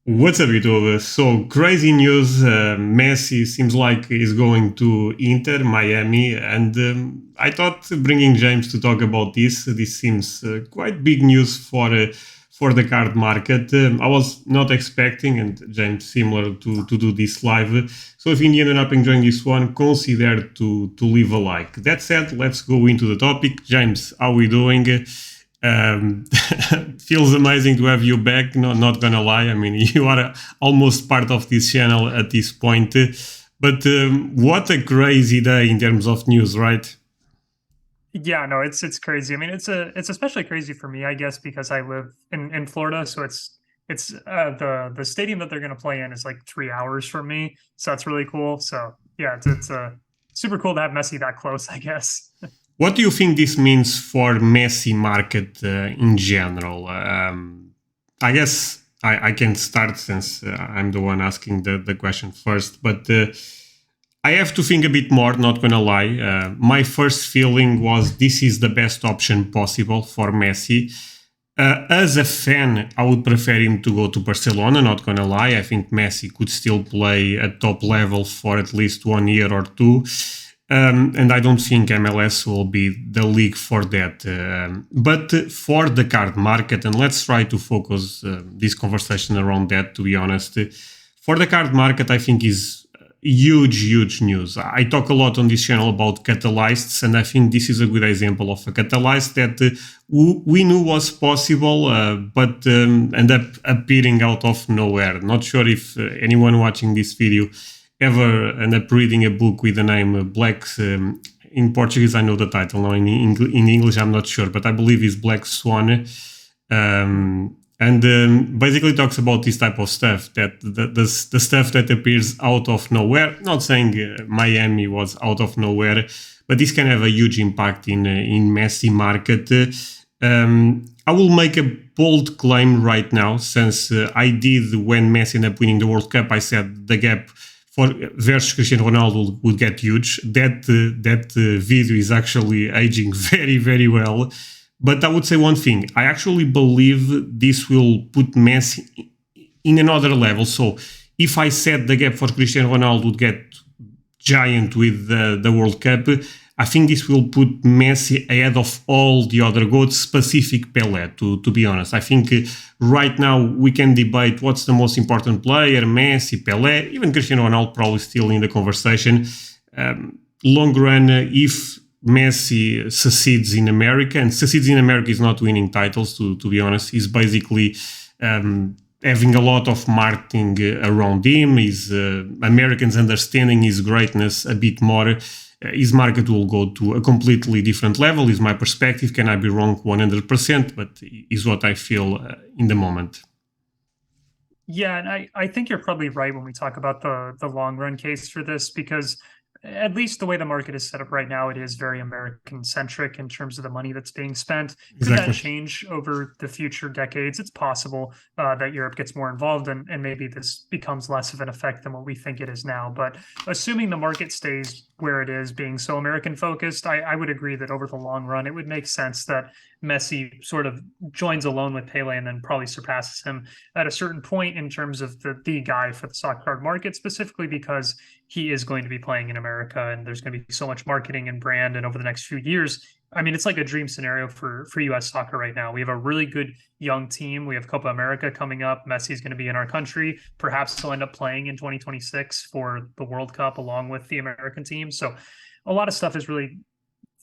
What's up, YouTube? So crazy news. Messi seems like he's going to Inter Miami, and I thought bringing James to talk about this. This seems quite big news for the card market. I was not expecting, and James similar to do this live. So if you ended up enjoying this one, consider to leave a like. That said, let's go into the topic. James, how we doing? um, Feels amazing to have you back. No, not gonna lie. I mean, you are almost part of this channel at this point. But what a crazy day in terms of news, right? Yeah, no, it's crazy. I mean, it's especially crazy for me, I guess, because I live in Florida, so it's the stadium that they're going to play in is like 3 hours from me, so that's really cool. So yeah, it's super cool to have Messi that close, I guess. What do you think this means for Messi market in general? I guess I can start since I'm the one asking the question first, but I have to think a bit more, not gonna lie. My first feeling was this is the best option possible for Messi. As a fan, I would prefer him to go to Barcelona, not gonna lie. I think Messi could still play at top level for at least 1 year or two. And I don't think MLS will be the league for that. But for the card market, and let's try to focus this conversation around that, to be honest. For the card market, I think is huge news. I talk a lot on this channel about catalysts, and I think this is a good example of a catalyst that we knew was possible, but end up appearing out of nowhere. Not sure if anyone watching this video ever end up reading a book with the name Black. In Portuguese, I know the title. Now in English, I'm not sure, but I believe it's Black Swan. And basically talks about this type of stuff, that the stuff that appears out of nowhere. Not saying Miami was out of nowhere, but this can have a huge impact in Messi market. I will make a bold claim right now, since I did when Messi ended up winning the World Cup. I said the gap for versus Cristiano Ronaldo would get huge. That video is actually aging very well. But I would say one thing. I actually believe this will put Messi in another level. So if I said the gap for Cristiano Ronaldo would get giant with the World Cup, I think this will put Messi ahead of all the other goats, specific Pelé, to be honest. I think right now we can debate what's the most important player, Messi, Pelé, even Cristiano Ronaldo probably still in the conversation. Long run, if Messi succeeds in America, and succeeds in America is not winning titles, to be honest. He's basically having a lot of marketing around him. His Americans understanding his greatness a bit more. His market will go to a completely different level, is my perspective. Can I be wrong 100%? But is what I feel in the moment. Yeah, and I think you're probably right when we talk about the long run case for this, because at least the way the market is set up right now, it is very American centric in terms of the money that's being spent. Could that Exactly. change over the future decades? It's possible that Europe gets more involved, and maybe this becomes less of an effect than what we think it is now. But assuming the market stays where it is, being so American focused, I would agree that over the long run, it would make sense that Messi sort of joins alone with Pele and then probably surpasses him at a certain point in terms of the guy for the soccer card market, specifically because he is going to be playing in America and there's going to be so much marketing and brand. And over the next few years, I mean, it's like a dream scenario for US soccer right now. We have a really good young team. We have Copa America coming up. Messi's going to be in our country. Perhaps he'll end up playing in 2026 for the World Cup along with the American team. So a lot of stuff is really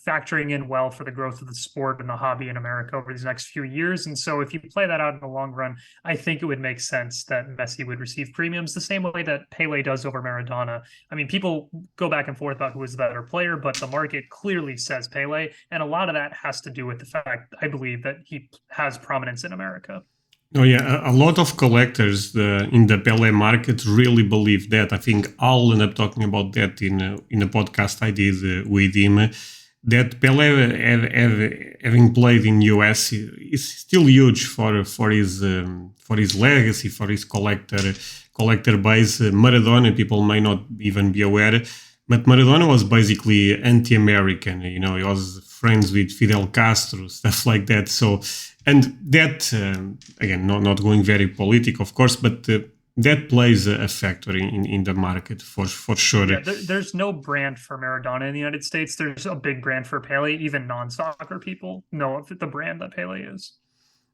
factoring in well for the growth of the sport and the hobby in America over these next few years. And so if you play that out in the long run, I think it would make sense that Messi would receive premiums the same way that Pele does over Maradona. I mean, people go back and forth about who is the better player, but the market clearly says Pele. And a lot of that has to do with the fact, I believe, that he has prominence in America. Oh yeah, a lot of collectors in the Pele market really believe that. I think I'll end up talking about that in a podcast I did with him. That Pele, having played in US, is still huge for his legacy, for his collector base. Maradona, people may not even be aware, but Maradona was basically anti-American. You know, he was friends with Fidel Castro, stuff like that. So, and that again, not going very politic, of course, but that plays a factor in the market for sure. Yeah, there's no brand for Maradona in the United States. There's a big brand for Pele. Even non-soccer people know of the brand that Pele is.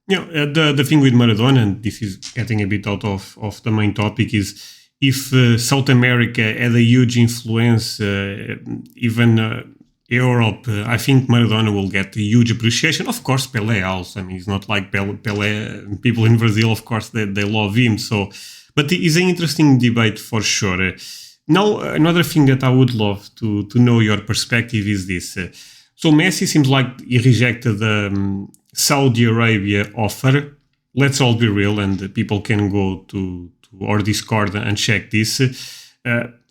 The thing with Maradona, and this is getting a bit out of the main topic, is if South America had a huge influence, even Europe, I think Maradona will get a huge appreciation. Of course, Pelé also. I mean, it's not like Pelé. People in Brazil, of course, they love him. So, but it's an interesting debate for sure. Now, another thing that I would love to know your perspective is this. So Messi seems like he rejected the Saudi Arabia offer. Let's all be real, and people can go to our Discord and check this.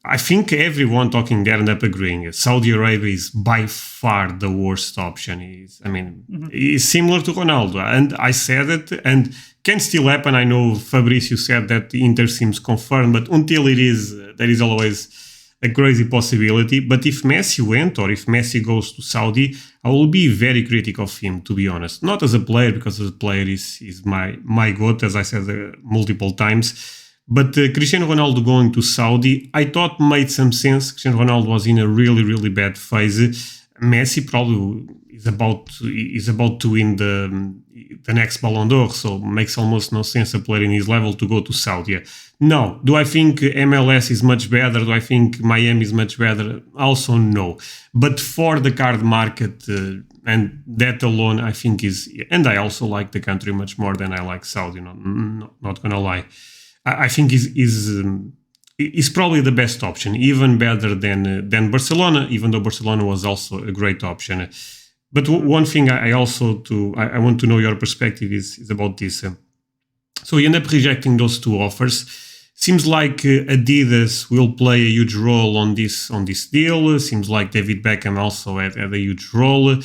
I think everyone talking there end up agreeing. Saudi Arabia is by far the worst option. It's similar to Ronaldo, and I said it, and can still happen. I know Fabrizio said that the Inter seems confirmed, but until it is, there is always a crazy possibility. But if Messi went, or if Messi goes to Saudi, I will be very critical of him, to be honest. Not as a player, because as a player is my goat, as I said multiple times. But Cristiano Ronaldo going to Saudi, I thought made some sense. Cristiano Ronaldo was in a really, really bad phase. Messi probably is about to win the next Ballon d'Or, so makes almost no sense a player in his level to go to Saudi. No. Do I think MLS is much better? Do I think Miami is much better? Also no. But for the card market, and that alone, I think is, and I also like the country much more than I like Saudi. Not gonna lie. I think is probably the best option, even better than Barcelona, even though Barcelona was also a great option. But one thing I want to know your perspective is about this. So you end up rejecting those two offers. Seems like Adidas will play a huge role on this deal. Seems like David Beckham also had a huge role.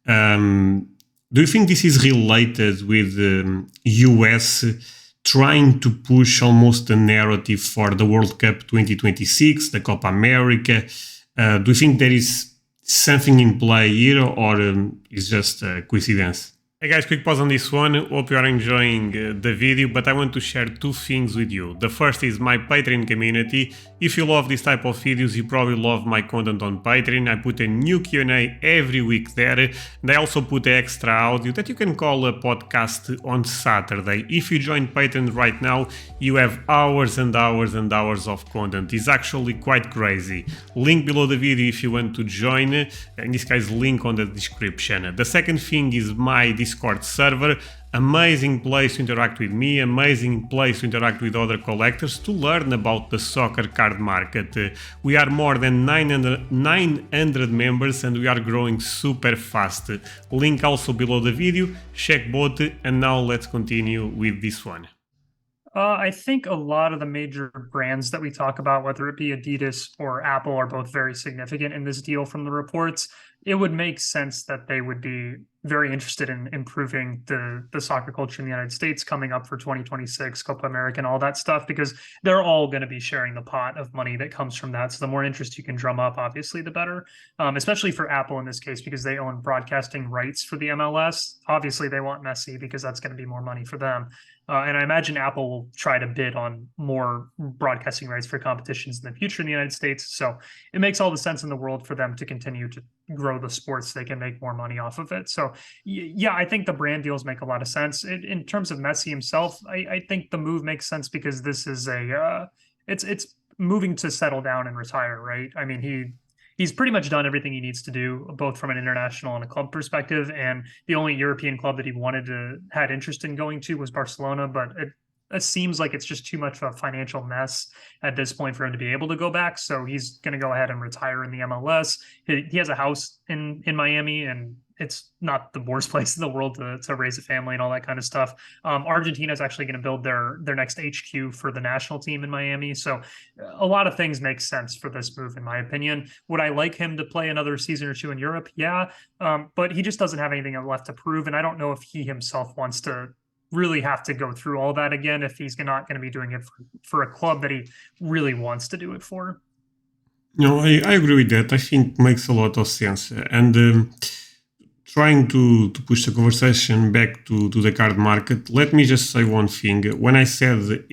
Do you think this is related with US trying to push almost a narrative for the World Cup 2026, the Copa America? Do you think there is something in play here, or is just a coincidence? Hey guys, quick pause on this one. Hope you are enjoying the video, but I want to share two things with you. The first is my Patreon community. If you love this type of videos, you probably love my content on Patreon. I put a new Q&A every week there, and I also put extra audio that you can call a podcast on Saturday. If you join Patreon right now, you have hours and hours and hours of content. It's actually quite crazy. Link below the video if you want to join. In this case, link on the description. The second thing is my Discord server. Amazing place to interact with me, amazing place to interact with other collectors, to learn about the soccer card market. We are more than 900 members and we are growing super fast. Link also below the video, check both, and now let's continue with this one. I think a lot of the major brands that we talk about, whether it be Adidas or Apple, are both very significant in this deal from the reports. It would make sense that they would be very interested in improving the soccer culture in the United States coming up for 2026, Copa America, and all that stuff, because they're all going to be sharing the pot of money that comes from that. So the more interest you can drum up, obviously, the better, especially for Apple in this case, because they own broadcasting rights for the MLS. Obviously, they want Messi because that's going to be more money for them. And I imagine Apple will try to bid on more broadcasting rights for competitions in the future in the United States. So it makes all the sense in the world for them to continue to grow the sports. So they can make more money off of it. So yeah, I think the brand deals make a lot of sense. In terms of Messi himself, I think the move makes sense because this is it's moving to settle down and retire, right? I mean, he's pretty much done everything he needs to do, both from an international and a club perspective. And the only European club that he had interest in going to was Barcelona, but it seems like it's just too much of a financial mess at this point for him to be able to go back. So he's going to go ahead and retire in the MLS. He has a house in Miami, and it's not the worst place in the world to raise a family and all that kind of stuff. Argentina is actually going to build their next HQ for the national team in Miami. So a lot of things make sense for this move, in my opinion. Would I like him to play another season or two in Europe? Yeah. But he just doesn't have anything left to prove. And I don't know if he himself wants to really have to go through all that again if he's not going to be doing it for a club that he really wants to do it for. No, I agree with that. I think makes a lot of sense. And trying to push the conversation back to the card market, let me just say one thing. When I said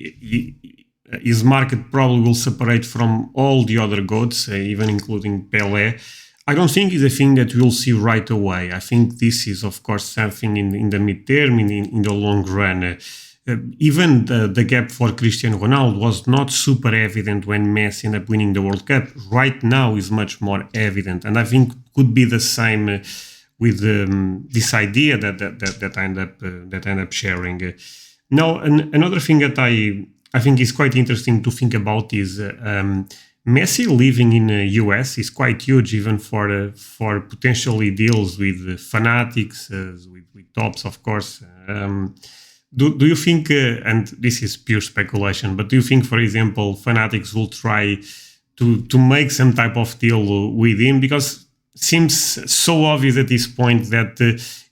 his market probably will separate from all the other goats, even including Pelé. I don't think it's a thing that we'll see right away. I think this is, of course, something in the midterm, in the long run. Even the gap for Cristiano Ronaldo was not super evident when Messi ended up winning the World Cup. Right now is much more evident, and I think could be the same with this idea that I end up sharing. Now, another thing that I think is quite interesting to think about is Messi living in the US is quite huge, even for potentially deals with fanatics, with tops, of course. Do you think, and this is pure speculation, but do you think, for example, fanatics will try to make some type of deal with him? Because seems so obvious at this point that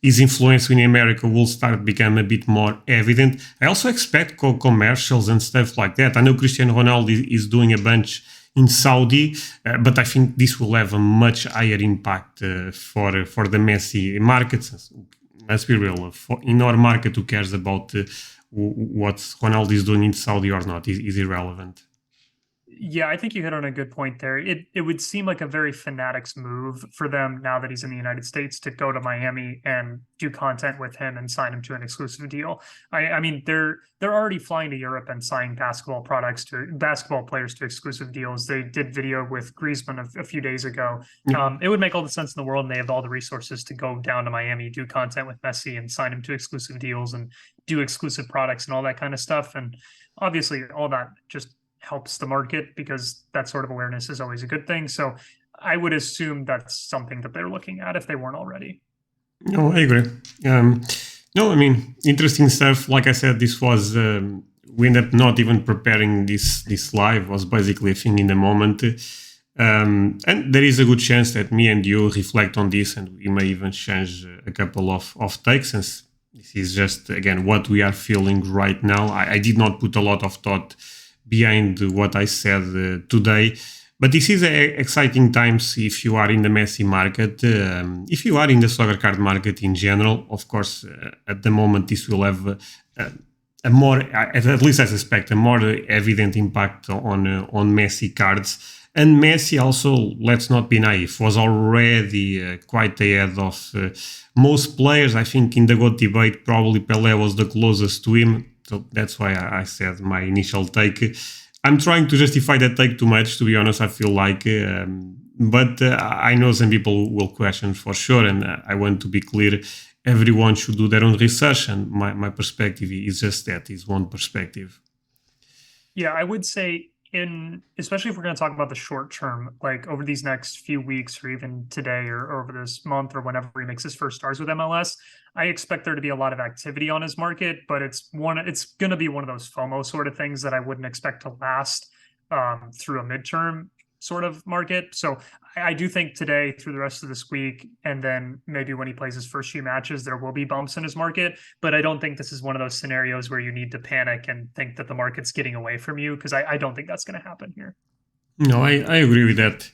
his influence in America will start become a bit more evident. I also expect commercials and stuff like that. I know Cristiano Ronaldo is doing a bunch in Saudi, but I think this will have a much higher impact for the Messi markets. Let's be real. In our market, who cares about what Ronaldo is doing in Saudi or not is irrelevant. Yeah, I think you hit on a good point there. It would seem like a very fanatics move for them now that he's in the United States to go to Miami and do content with him and sign him to an exclusive deal. I mean they're already flying to Europe and signing basketball players to exclusive deals. They did video with Griezmann a few days ago. Yeah. It would make all the sense in the world, and they have all the resources to go down to Miami, do content with Messi, and sign him to exclusive deals and do exclusive products and all that kind of stuff. And obviously, all that just helps the market because that sort of awareness is always a good thing. So I would assume that's something that they're looking at if they weren't already. No, I agree. No, I mean, interesting stuff. Like I said, this was we ended up not even preparing this live. It was basically a thing in the moment, and there is a good chance that me and you reflect on this, and we may even change a couple of takes. Since this is just again what we are feeling right now. I did not put a lot of thought behind what I said today. But this is exciting times if you are in the Messi market. If you are in the soccer card market in general, of course, at the moment this will have a more, at least I suspect, a more evident impact on Messi cards. And Messi also, let's not be naive, was already quite ahead of most players. I think in the GOAT debate, probably Pelé was the closest to him. So that's why I said my initial take. I'm trying to justify that take too much, to be honest, I feel like. But I know some people will question for sure. And I want to be clear, everyone should do their own research. And my perspective is just that, is one perspective. Yeah, I would say especially if we're going to talk about the short term, like over these next few weeks or even today or over this month or whenever he makes his first starts with MLS, I expect there to be a lot of activity on his market, but it's going to be one of those FOMO sort of things that I wouldn't expect to last through a midterm sort of market. So I do think today through the rest of this week, and then maybe when he plays his first few matches, there will be bumps in his market. But I don't think this is one of those scenarios where you need to panic and think that the market's getting away from you, because I don't think that's going to happen here. No, I agree with that.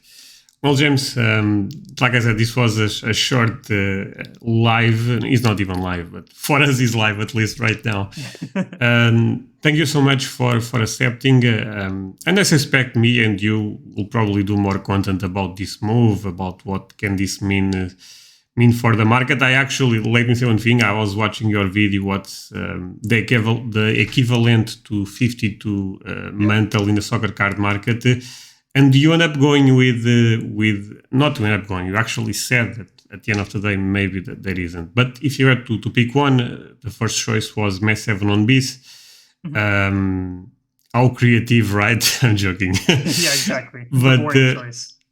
Well, James, like I said, this was a short live. It's not even live, but for us, it's live at least right now. Thank you so much for accepting. And I suspect me and you will probably do more content about this move, about what can this mean for the market. I actually, let me say one thing. I was watching your video. What's the equivalent to 52 mantle in the soccer card market? And you end up going with not to end up going. You actually said that at the end of the day, maybe that there isn't. But if you had to pick one, the first choice was Messi 7 on Beast. Mm-hmm. How creative, right? I'm joking. Yeah, exactly.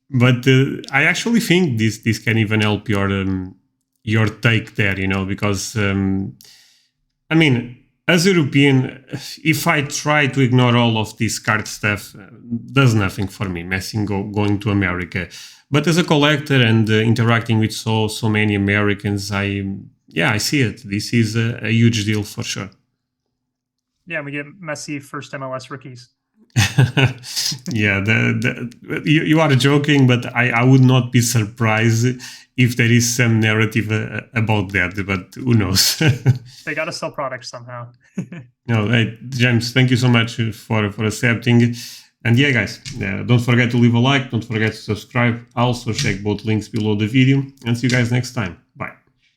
But I actually think this can even help your take there, because I mean, as a European, if I try to ignore all of this card stuff, does nothing for me. Messi going to America, but as a collector and interacting with so many Americans, I see it. This is a huge deal for sure. Yeah, we get Messi first MLS rookies. Yeah, you are joking, but I would not be surprised if there is some narrative about that, but who knows? They got to sell products somehow. No, hey, James, thank you so much for accepting. And yeah, guys, don't forget to leave a like, don't forget to subscribe. Also, check both links below the video, and see you guys next time.